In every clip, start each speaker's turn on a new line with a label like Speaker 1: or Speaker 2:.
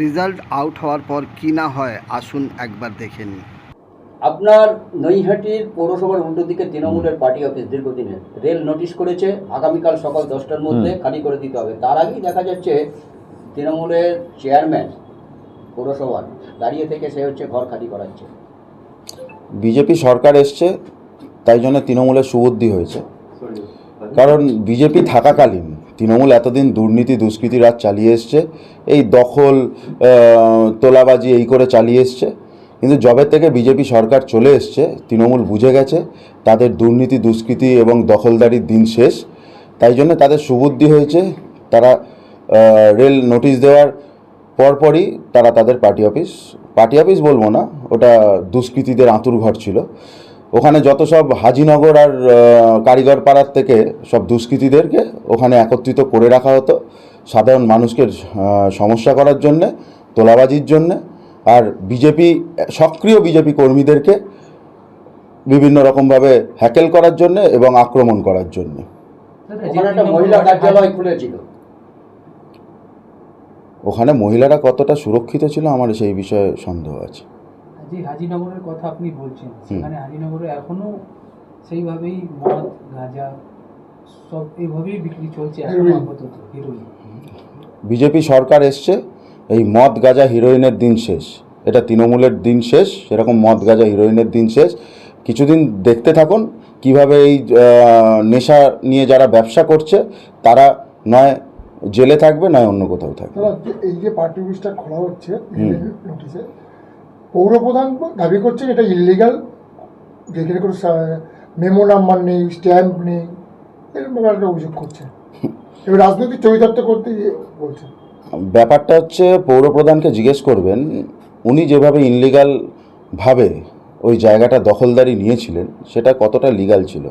Speaker 1: Result out হওয়ার পর কি না হয় আসুন একবার দেখে নিই।
Speaker 2: আপনার নৈহাটির পৌরসভার উল্টো দিকে তৃণমূলের পার্টি অফিস দীর্ঘদিনের রেল নোটিশ করেছে আগামীকাল সকাল 10টার মধ্যে খালি করে দিতে হবে। তার আগেই দেখা যাচ্ছে তৃণমূলের চেয়ারম্যান পৌরসভার দাঁড়িয়ে থেকে সে হচ্ছে ঘর খালি করাচ্ছে।
Speaker 3: বিজেপি সরকার এসছে, তাই জন্য তৃণমূলের সুবুদ্ধি হয়েছে। কারণ বিজেপি থাকাকালীন তৃণমূল এতদিন দুর্নীতি দুষ্কৃতি রাজ চালিয়ে এসছে, এই দখল তোলাবাজি এই করে চালিয়ে এসছে। কিন্তু যবে থেকে বিজেপি সরকার চলে এসছে তৃণমূল বুঝে গেছে তাদের দুর্নীতি দুষ্কৃতি এবং দখলদারির দিন শেষ। তাই জন্য তাদের সুবুদ্ধি হয়েছে। তারা রেল নোটিশ দেওয়ার পরপরই তারা তাদের পার্টি অফিস বলবো না, ওটা দুষ্কৃতীদের আঁতুর ঘর ছিল। ওখানে যত সব হাজিনগর আর কারিগর পাড়ার থেকে সব দুষ্কৃতীদেরকে ওখানে একত্রিত করে রাখা হতো সাধারণ মানুষকে সমস্যা করার জন্যে, তোলাবাজির জন্যে, আর সক্রিয় বিজেপি কর্মীদেরকে বিভিন্ন রকমভাবে হ্যাকেল করার জন্যে এবং আক্রমণ করার জন্যে।
Speaker 2: ওখানে একটা মহিলা কার্যালয় খুলেছিল।
Speaker 3: ওখানে মহিলারা কতটা সুরক্ষিত ছিল আমার সেই বিষয়ে সন্দেহ আছে।
Speaker 4: যে হাজিনগরের কথা আপনি বলছেন, সেখানে হাজিনগরে এখনো সেইভাবেই মদ গাঁজা সব এইভাবেই বিক্রি চলছে এখনো আপাতত। হিরোইন
Speaker 3: বিজেপি সরকার এসছে, এই মদ গাঁজা হিরোইনের দিন শেষ। এটা তৃণমূলের দিন শেষ, সেরকম মদ গাঁজা হিরোইনের দিন শেষ। কিছুদিন দেখতে থাকুন কিভাবে এই নেশা নিয়ে যারা ব্যবসা করছে তারা নয় জেলে থাকবে নয় অন্য কোথাও থাকবে।
Speaker 5: এই যে পার্টি অফিসটা খোলা হচ্ছে নোটিশে, পৌরপ্রধান দাবি করছে এটা ইলিগাল, যেখানে কোনো মেমো নাম্বার নেই, স্ট্যাম্প নেই, এরকম একটা অভিযোগ করছে। এবার রাজনৈতিক চরিতার্থ করতে বলছে।
Speaker 3: ব্যাপারটা হচ্ছে পৌরপ্রধানকে জিজ্ঞেস করবেন উনি যেভাবে ইনলিগালভাবে ওই জায়গাটা দখলদারি নিয়েছিলেন সেটা কতটা লিগাল ছিল।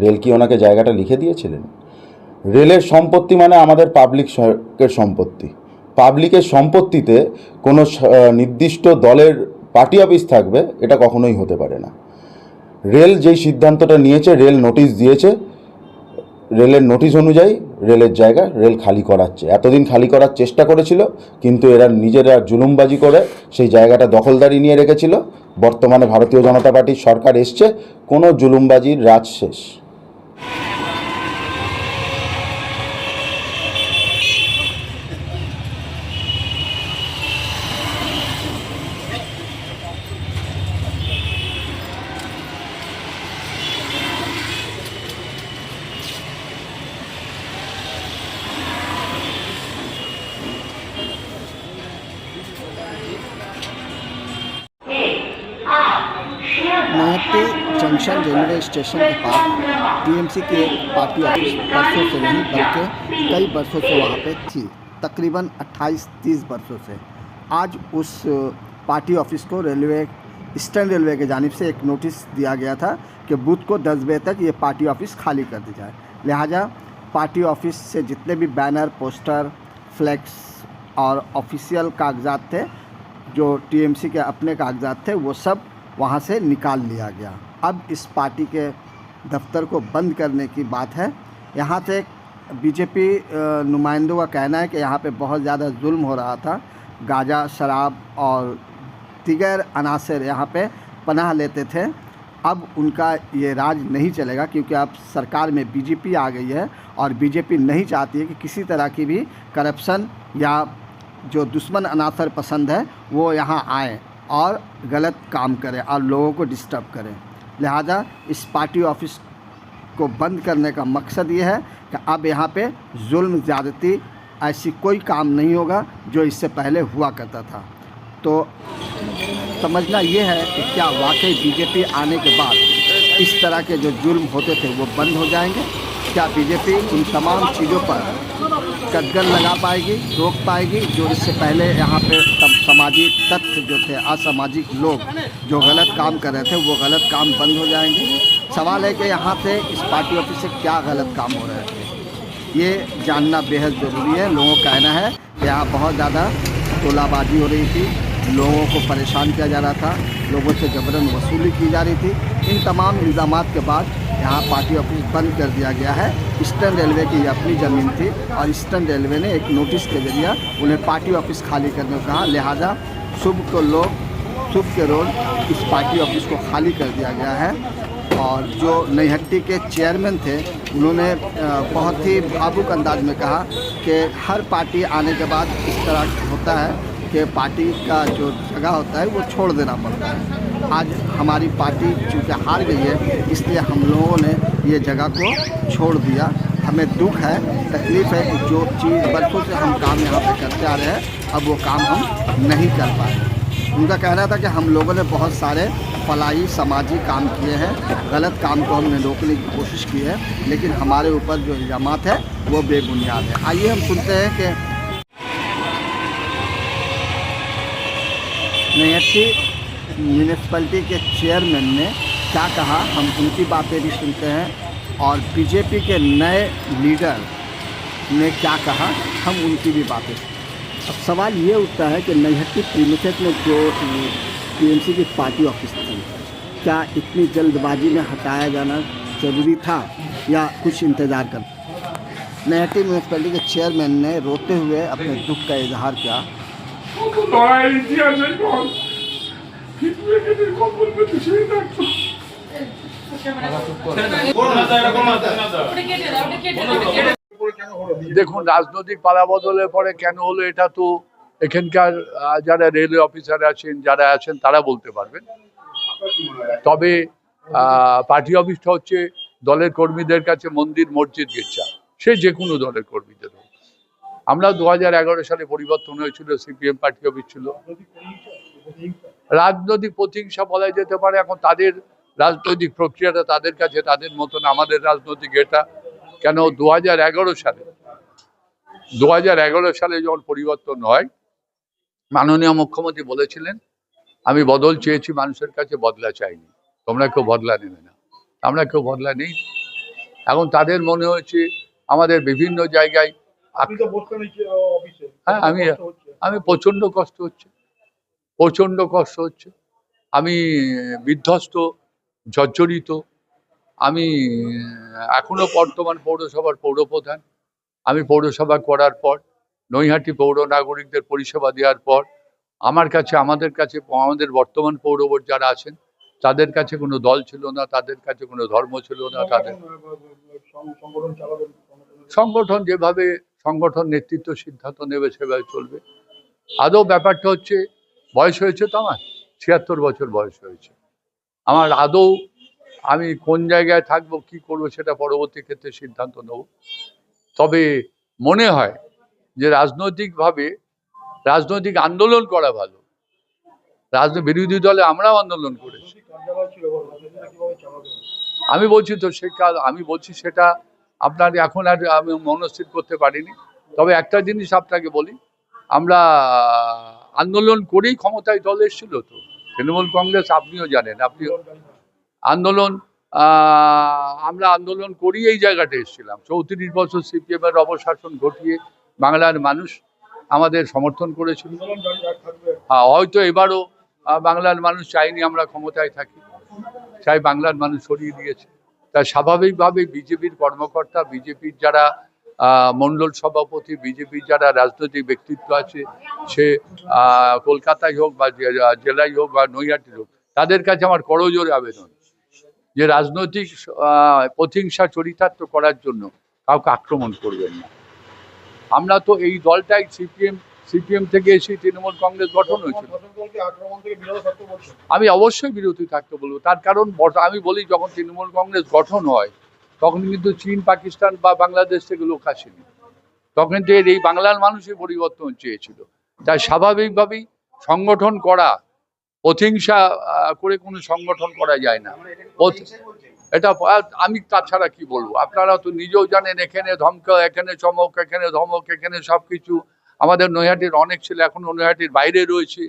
Speaker 3: রেল কি ওনাকে জায়গাটা লিখে দিয়েছিলেন? রেলের সম্পত্তি মানে আমাদের পাবলিকের সম্পত্তি। পাবলিকের সম্পত্তিতে কোনো নির্দিষ্ট দলের পার্টি অফিস থাকবে এটা কখনোই হতে পারে না। রেল যেই সিদ্ধান্তটা নিয়েছে, রেল নোটিশ দিয়েছে, রেলের নোটিশ অনুযায়ী রেলের জায়গা রেল খালি করাচ্ছে। এতদিন খালি করার চেষ্টা করেছিল কিন্তু এরা নিজেরা জুলুমবাজি করে সেই জায়গাটা দখলদারি নিয়ে রেখেছিল। বর্তমানে ভারতীয় জনতা পার্টির সরকার এসছে, কোনো জুলুমবাজির রাজ শেষ।
Speaker 1: नैहट्टी जंक्शन रेलवे स्टेशन के पास टीएमसी की एक पार्टी ऑफिस बरसों से नहीं बल्कि कई बरसों से वहाँ पे थी, तकरीबन 28-30 बरसों से। आज उस पार्टी ऑफिस को ईस्टर्न रेलवे की जानिब से एक नोटिस दिया गया था कि बुध को 10 बजे तक ये पार्टी ऑफिस खाली कर दी जाए। लिहाजा पार्टी ऑफिस से जितने भी बैनर, पोस्टर, फ्लैक्स और ऑफिशियल कागजात थे, जो टीएमसी के अपने कागजात थे, वो सब वहाँ से निकाल लिया गया। अब इस पार्टी के दफ्तर को बंद करने की बात है। यहाँ से बीजेपी नुमाइंदों का कहना है कि यहाँ पे बहुत ज़्यादा जुल्म हो रहा था। गांजा, शराब और दिगर अनासर यहाँ पे पनाह लेते थे। अब उनका ये राज नहीं चलेगा क्योंकि अब सरकार में बीजेपी आ गई है और बीजेपी नहीं चाहती है कि किसी तरह की भी करप्शन या जो दुश्मन अनासर पसंद है वो यहाँ आए और गलत काम करें और लोगों को डिस्टर्ब करें। लिहाजा इस पार्टी ऑफिस को बंद करने का मकसद ये है कि अब यहाँ पे जुल्म, ज़्यादती ऐसी कोई काम नहीं होगा जो इससे पहले हुआ करता था। तो समझना ये है कि क्या वाकई बीजेपी आने के बाद इस तरह के जो जुल्म होते थे वो बंद हो जाएंगे? क्या बीजेपी उन तमाम चीज़ों पर कदगन लगा पाएगी, रोक पाएगी जो इससे पहले यहाँ पे सामाजिक तत्व जो थे, असामाजिक लोग जो गलत काम कर रहे थे, वो गलत काम बंद हो जाएंगे? सवाल है कि यहाँ से इस पार्टी ऑफिस से क्या गलत काम हो रहे थे, ये जानना बेहद ज़रूरी है। लोगों का कहना है कि यहाँ बहुत ज़्यादा तोलाबाजी हो रही थी, लोगों को परेशान किया जा रहा था, लोगों से जबरन वसूली की जा रही थी। इन तमाम इल्ज़ामात के बाद यहाँ पार्टी ऑफिस बंद कर दिया गया है। ईस्टर्न रेलवे की अपनी ज़मीन थी और ईस्टर्न रेलवे ने एक नोटिस के जरिए उन्हें पार्टी ऑफिस खाली करने को कहा, लिहाजा शुभ के रोज इस पार्टी ऑफिस को खाली कर दिया गया है। और जो नैहट्टी के चेयरमैन थे उन्होंने बहुत ही भावुक अंदाज में कहा कि हर पार्टी आने के बाद इस तरह होता है कि पार्टी का जो जगह होता है वो छोड़ देना पड़ता है। आज हमारी पार्टी चूँकि हार गई है इसलिए हम लोगों ने ये जगह को छोड़ दिया। हमें दुख है, तकलीफ़ है कि जो चीज़ बरसों से हम काम यहाँ पे करते आ रहे हैं अब वो काम हम नहीं कर पाए। उनका कहना था कि हम लोगों ने बहुत सारे फलाही समाजी काम किए हैं, गलत काम को हमने रोकने की कोशिश की है, लेकिन हमारे ऊपर जो इल्ज़ामात है वो बेबुनियाद है। आइए हम सुनते हैं कि नैहट्टी म्यूनिसिपैलिटी के चेयरमैन ने क्या कहा, हम उनकी बातें भी सुनते हैं और बीजेपी के नए लीडर ने क्या कहा हम उनकी भी बातें। अब सवाल ये उठता है कि नैहट्टी प्रीमिसेस में जो टीएमसी की पार्टी ऑफिस थी, क्या इतनी जल्दबाजी में हटाया जाना ज़रूरी था या कुछ इंतज़ार कर। नैहट्टी म्यूनिसिपैलिटी के चेयरमैन ने रोते हुए अपने दुख का इजहार किया।
Speaker 6: দেখুন, রাজনৈতিক পালাবদলের পরে কেন হলো এটা তো এখানকার যারা রেলওয়ে অফিসার আছেন, যারা আছেন তারা বলতে পারবেন। তবে পার্টি অফিসটা হচ্ছে দলের কর্মীদের কাছে মন্দির, মসজিদ, গির্জা, সে যে কোনো দলের কর্মীদের হোক। আমরা 2011 সালে পরিবর্তন হয়েছিল, সিপিএম পার্টি অফিস ছিল। রাজনৈতিক প্রতিহিংসা বলা যেতে পারে। এখন তাদের রাজনৈতিক প্রক্রিয়াটা তাদের কাছে, তাদের মতন আমাদের রাজনৈতিক এটা কেন 2011 সালে যখন পরিবর্তন হয়, মাননীয় মুখ্যমন্ত্রী বলেছিলেন আমি বদল চেয়েছি, মানুষের কাছে বদলা চাইনি, তোমরা কেউ বদলা নেবে না। আমরা কেউ বদলা নেই। এখন তাদের মনে হয়েছে আমাদের বিভিন্ন জায়গায় হ্যাঁ আমি প্রচণ্ড কষ্ট হচ্ছে, আমি বিধ্বস্ত, জর্জরিত। আমি এখনো বর্তমান পৌরসভার পৌরপ্রধান। আমি পৌরসভা করার পর, নৈহাটি পৌর নাগরিকদের পরিষেবা দেওয়ার পর আমাদের কাছে আমাদের বর্তমান পৌরবোর্ড যারা আছেন তাদের কাছে কোনো দল ছিল না, তাদের কাছে কোনো ধর্ম ছিল না। তাদের সংগঠন যেভাবে সংগঠন নেতৃত্ব সিদ্ধান্ত নেবে সেভাবে চলবে। আদৌ ব্যাপারটা হচ্ছে বয়স হয়েছে তো, আমার 76 বছর বয়স হয়েছে। আমার আদৌ আমি কোন জায়গায় থাকবো, কি করব সেটা পরবর্তী ক্ষেত্রে সিদ্ধান্ত নেব। তবে মনে হয় যে রাজনৈতিক আন্দোলন করা ভালো। বিরোধী দলে আমরাও আন্দোলন করেছি। আমি বলছি সেটা আপনার এখন আর আমি মনস্থির করতে পারিনি। তবে একটা জিনিস আপনাকে বলি, আমরা আন্দোলন করেই ক্ষমতায় দল এসেছিল তো তৃণমূল কংগ্রেস, আপনিও জানেন। আমরা আন্দোলন করি এই জায়গাটা এসেছিলাম। 34 বছর সিপিএম এর অবশাসন ঘটিয়ে বাংলার মানুষ আমাদের সমর্থন করেছিল। হয়তো এবারও বাংলার মানুষ চাইনি আমরা ক্ষমতায় থাকি, চাই বাংলার মানুষ সরিয়ে দিয়েছে। তাই স্বাভাবিকভাবে বিজেপির কর্মকর্তা, বিজেপির যারা মণ্ডল সভাপতি, বিজেপির যারা রাজনৈতিক ব্যক্তিত্ব আছে, সে কলকাতায় হোক বা জেলায় হোক বা নৈহাটি হোক, তাদের কাছে আমার করজোড়ে আবেদন যে রাজনৈতিক প্রতিহিংসা চরিতার্থ করার জন্য কাউকে আক্রমণ করবেন না। আমরা তো এই দলটাই সিপিএম থেকে এসে তৃণমূল কংগ্রেস গঠন হয়েছিল। আমি অবশ্যই বিরোধী থাকতে বলবো। তার কারণ আমি বলি, যখন তৃণমূল কংগ্রেস গঠন হয় তখন কিন্তু চীন, পাকিস্তান বা বাংলাদেশ থেকে লোক আসেনি। তখন তো এই বাংলার মানুষই পরিবর্তন চেয়েছিল। তাই স্বাভাবিকভাবেই সংগঠন করা, প্রতিহিংসা করে কোনো সংগঠন করা যায় না। এটা আমি তাছাড়া কি বলবো, আপনারা তো নিজেও জানেন। এখানে ধমক, এখানে চমক, এখানে ধমক, এখানে সব কিছু। আমাদের নৈহাটির অনেক ছেলে এখনো নৈহাটির বাইরে রয়েছে।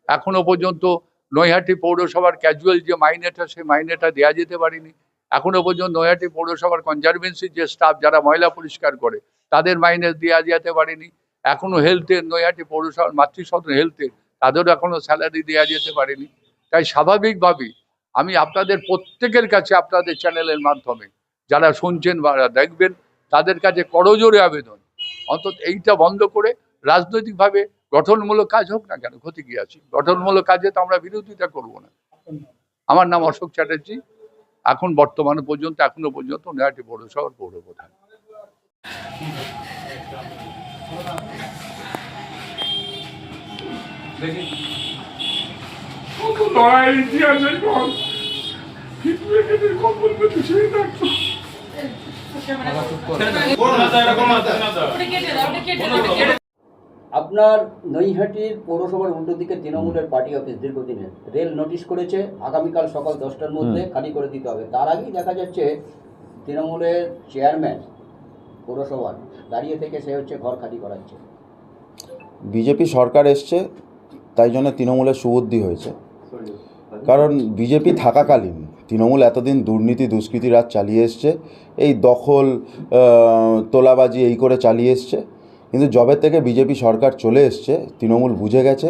Speaker 6: এখনো পর্যন্ত নৈহাটি পৌরসভার ক্যাজুয়াল যে মাইনেটা, সেই মাইনেটা দেওয়া যেতে পারেনি। এখনো পর্যন্ত নৈহাটি পৌরসভার কনজারভেন্সির যে স্টাফ যারা ময়লা পরিষ্কার করে তাদের মাইনে দেওয়া যেতে পারেনি। এখনো হেলথের, নৈহাটি পৌরসভার মাতৃসদন হেলথের, তাদেরও এখনো স্যালারি দেওয়া যেতে পারেনি। তাই স্বাভাবিকভাবেই আমি আপনাদের প্রত্যেকের কাছে আপনাদের চ্যানেলের মাধ্যমে যারা শুনছেন বা দেখবেন তাদের কাছে করজোরে আবেদন, অন্তত এইটা বন্ধ করে রাজনৈতিকভাবে গঠনমূলক কাজ হোক না কেন, ক্ষতি কি আছে? গঠনমূলক কাজে তো আমরা বিরোধিতা করব না। আমার নাম অশোক চ্যাটার্জি, এখন বর্তমানে পর্যন্ত এখনো পর্যন্ত নৈহাটি পৌরসভার পৌরপ্রধান।
Speaker 7: লড়াই ইতিহাসের পর কিন্তু এখানে কখন পেতে সেই থাকতো
Speaker 2: আপনার নৈহাটির পৌরসভার উল্টো দিকে তৃণমূলের পার্টি অফিস দীর্ঘদিনের রেল নোটিশ করেছে আগামীকাল সকাল 10টার মধ্যে খালি করে দিতে হবে। তার আগেই দেখা যাচ্ছে তৃণমূলের চেয়ারম্যান পৌরসভার দাঁড়িয়ে থেকে সে হচ্ছে ঘর খালি করাচ্ছে।
Speaker 3: বিজেপি সরকার এসছে, তাই জন্য তৃণমূলের সুবুদ্ধি হয়েছে। কারণ বিজেপি থাকাকালীন তৃণমূল এতদিন দুর্নীতি দুষ্কৃতি রাজ চালিয়ে এসছে, এই দখল তোলাবাজি এই করে চালিয়ে এসছে। কিন্তু যবে থেকে বিজেপি সরকার চলে এসছে তৃণমূল বুঝে গেছে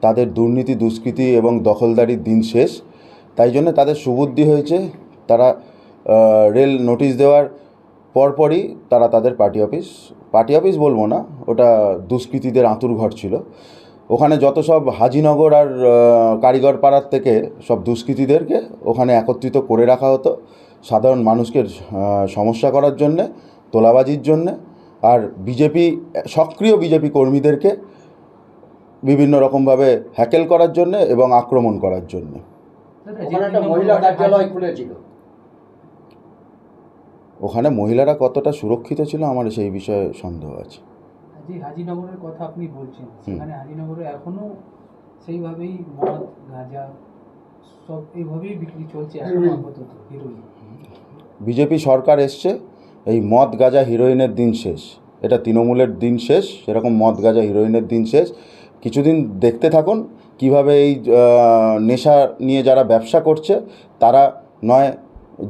Speaker 3: তাদের দুর্নীতি দুষ্কৃতি এবং দখলদারির দিন শেষ। তাই জন্য তাদের সুবুদ্ধি হয়েছে। তারা রেল নোটিশ দেওয়ার পরপরই তারা তাদের পার্টি অফিস বলবো না, ওটা দুষ্কৃতীদের আঁতুর ঘর ছিল। ওখানে যত সব হাজিনগর আর কারিগর পাড়ার থেকে সব দুষ্কৃতীদেরকে ওখানে একত্রিত করে রাখা হতো সাধারণ মানুষকে সমস্যা করার জন্যে, তোলাবাজির জন্যে, আর সক্রিয় বিজেপি কর্মীদেরকে বিভিন্ন রকমভাবে হ্যাকেল করার জন্যে এবং আক্রমণ করার জন্যে।
Speaker 2: ওখানে একটা মহিলা কার্যালয় খুলেছিল।
Speaker 3: ওখানে মহিলারা কতটা সুরক্ষিত ছিল আমার সেই বিষয়ে সন্দেহ আছে।
Speaker 4: যে হাজিনগরের কথা আপনি বলছেন, সেখানে হাজিনগরে এখনো সেইভাবেই মদ গাঁজা সব এইভাবেই বিক্রি চলছে এখনো আপাতত, হিরোইন।
Speaker 3: বিজেপি সরকার এসছে, এই মদ গাঁজা হিরোইনের দিন শেষ। এটা তৃণমূলের দিন শেষ, সেরকম মদ গাঁজা হিরোইনের দিন শেষ। কিছুদিন দেখতে থাকুন কিভাবে এই নেশা নিয়ে যারা ব্যবসা করছে তারা নয়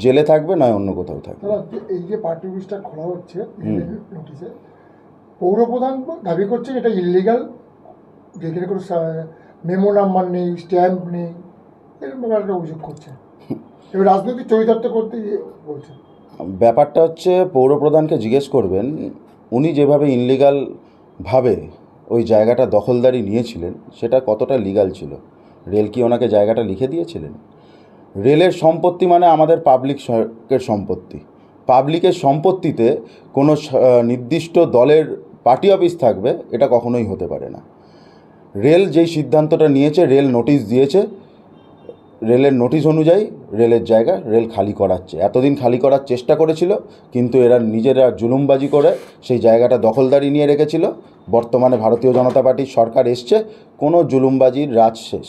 Speaker 3: জেলে থাকবে নয় অন্য কোথাও থাকবে।
Speaker 5: এই যে পার্টি অফিসটা খোলা হচ্ছে নোটিশে, পৌরপ্রধান দাবি করছেন এটা ইললিগাল, যেখানে কোনো মেমো নাম্বার নেই, স্ট্যাম্প নেই, এরকম একটা অভিযোগ করছে। এবার রাজনৈতিক চরিতার্থ করতে বলছে।
Speaker 3: ব্যাপারটা হচ্ছে পৌরপ্রধানকে জিজ্ঞেস করবেন উনি যেভাবে ইনলিগালভাবে ওই জায়গাটা দখলদারি নিয়েছিলেন সেটা কতটা লিগাল ছিল। রেল কি ওনাকে জায়গাটা লিখে দিয়েছিলেন? রেলের সম্পত্তি মানে আমাদের পাবলিকের সম্পত্তি। পাবলিকের সম্পত্তিতে কোনো নির্দিষ্ট দলের পার্টি অফিস থাকবে এটা কখনোই হতে পারে না। রেল যেই সিদ্ধান্তটা নিয়েছে, রেল নোটিশ দিয়েছে, রেলের নোটিশ অনুযায়ী রেলের জায়গা রেল খালি করাচ্ছে। এতদিন খালি করার চেষ্টা করেছিল কিন্তু এরা নিজেরা জুলুমবাজি করে সেই জায়গাটা দখলদারি নিয়ে রেখেছিল। বর্তমানে ভারতীয় জনতা পার্টির সরকার এসছে, কোনো জুলুমবাজির রাজ শেষ।